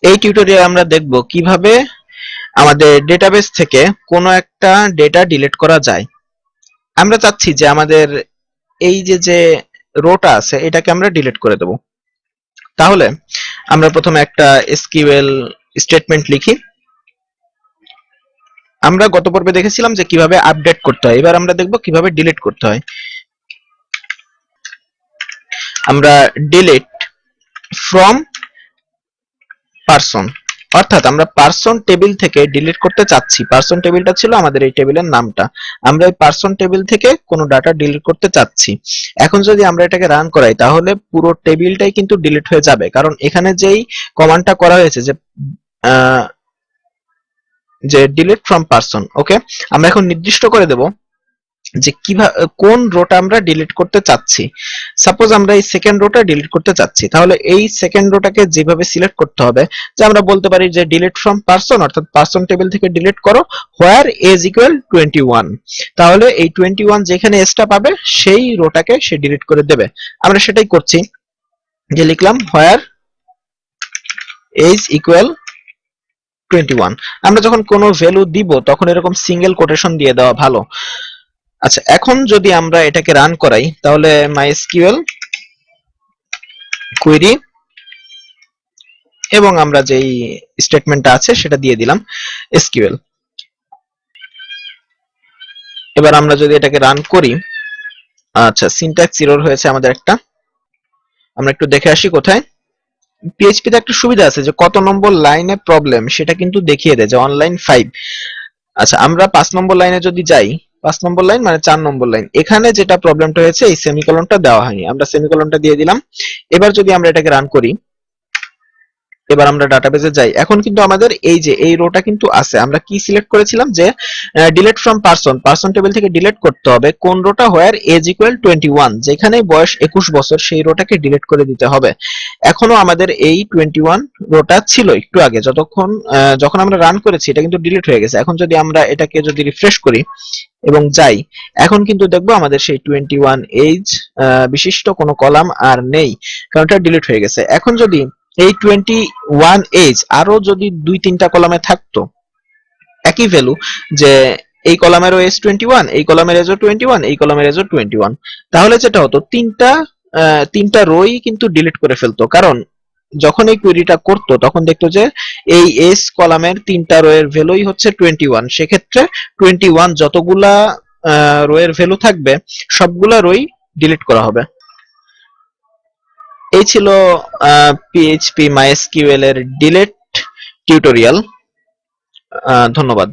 এই টিউটোরিয়ালে আমরা দেখব কিভাবে আমাদের ডেটাবেস থেকে কোনো একটা ডেটা ডিলিট করা যায়। আমরা চাচ্ছি যে আমাদের এই যে রোটা আছে এটাকে আমরা ডিলিট করে দেব। তাহলে আমরা প্রথমে একটা এসকিউএল স্টেটমেন্ট লিখি। আমরা গত পর্বে দেখেছিলাম যে কিভাবে আপডেট করতে হয়, এবার আমরা দেখব কিভাবে ডিলিট করতে হয়। আমরা ডিলিট ফ্রম পারসন, অর্থাৎ আমরা পারসন টেবিল থেকে ডিলিট করতে চাচ্ছি। পারসন টেবিলটা ছিল আমাদের এই টেবিলের নামটা। আমরা এই পারসন টেবিল থেকে কোনো ডাটা ডিলিট করতে চাচ্ছি। এখন যদি আমরা এটাকে রান করাই তাহলে পুরো টেবিলটাই কিন্তু ডিলিট হয়ে যাবে, কারণ এখানে যেই কমান্ডটা করা হয়েছে যে ডিলিট ফ্রম পারসন। ওকে, আমরা এখন নির্দিষ্ট করে দেব যে কিভাবে কোন রোটা আমরা ডিলিট করতে চাচ্ছি। সাপোজ আমরা এই সেকেন্ড রোটা ডিলিট করতে চাচ্ছি, তাহলে এই সেকেন্ড রোটাকে যেভাবে সিলেক্ট করতে হবে, যে আমরা বলতে পারি যে ডিলিট ফ্রম পারসন, অর্থাৎ পারসন টেবিল থেকে ডিলিট করো হোয়ার এজ ইকুয়াল 21। তাহলে এই 21 যেখানে এজটা পাবে সেই রোটাকে সে ডিলিট করে দেবে। আমরা সেটাই করছি, যে লিখলাম হোয়ার এজ ইকুয়াল 21। আমরা যখন কোনো ভ্যালু দিব তখন এরকম সিঙ্গেল কোটেশন দিয়ে দেওয়া ভালো। আচ্ছা, এখন যদি আমরা এটাকে রান করাই তাহলে মাইএসকিউএল কোয়েরি এবং আমরা যেই স্টেটমেন্টটা আছে সেটা দিয়ে দিলাম এসকিউএল। এবার আমরা যদি এটাকে রান করি, আচ্ছা সিনট্যাক্স এরর হয়েছে আমাদের একটা, আমরা একটু দেখে আসি কোথায়। পিএইচপি তে একটা সুবিধা আছে যে কত নম্বর লাইনে প্রবলেম সেটা কিন্তু দেখিয়ে দেয়, যে অনলাইন 5। আচ্ছা, আমরা 5 নম্বর লাইনে যদি যাই, 5 নম্বর লাইন মানে 4 নম্বর লাইন, এখানে যেটা প্রবলেমটা হয়েছে এই সেমিকোলনটা দেওয়া হয়নি, আমরা সেমিকোলনটা দিয়ে দিলাম। এবার যদি আমরা এটাকে রান করি, এবার আমরা ডাটাবেজে যাই, এখন কিন্তু আমাদের এই যে এই রোটা কিন্তু আছে। আমরা কি সিলেক্ট করেছিলাম যে delete from person, person table থেকে ডিলিট করতে হবে কোন রোটা, হোয়ার এজ ইকুয়াল 21, যেখানে বয়স 21 বছর সেই রোটাকে ডিলিট করে দিতে হবে। এখনো আমাদের এই 21 রোটা ছিল একটু আগে, যখন আমরা রান করেছি এটা কিন্তু ডিলিট হয়ে গেছে। এখন যদি আমরা এটাকে যদি রিফ্রেশ করি এবং যাই, এখন কিন্তু দেখবো আমাদের সেই 21 এজ বিশিষ্ট কোনো কলাম আর নেই, কারণ এটা ডিলিট হয়ে গেছে। এখন যদি এই 21 এজ আরো যদি 2-3টা কলামে থাকতো একই ভ্যালু, যে এই কলামেরও এজ 21, এই কলামের এজও 21, এই কলামের এজও 21, তাহলে যেটা হতো তিনটা রোই কিন্তু ডিলিট করে ফেলতো। কারণ যখন এই কোয়েরিটা করতো তখন দেখতো যে এই এস কলামের 3টা রো এর ভ্যালুই হচ্ছে 21, সেক্ষেত্রে 21 যতগুলা রো এর ভ্যালু থাকবে সবগুলা রোই ডিলিট করা হবে। এই ছিল পিএইচপি মাইএসকিউএল এর ডিলিট টিউটোরিয়াল। ধন্যবাদ।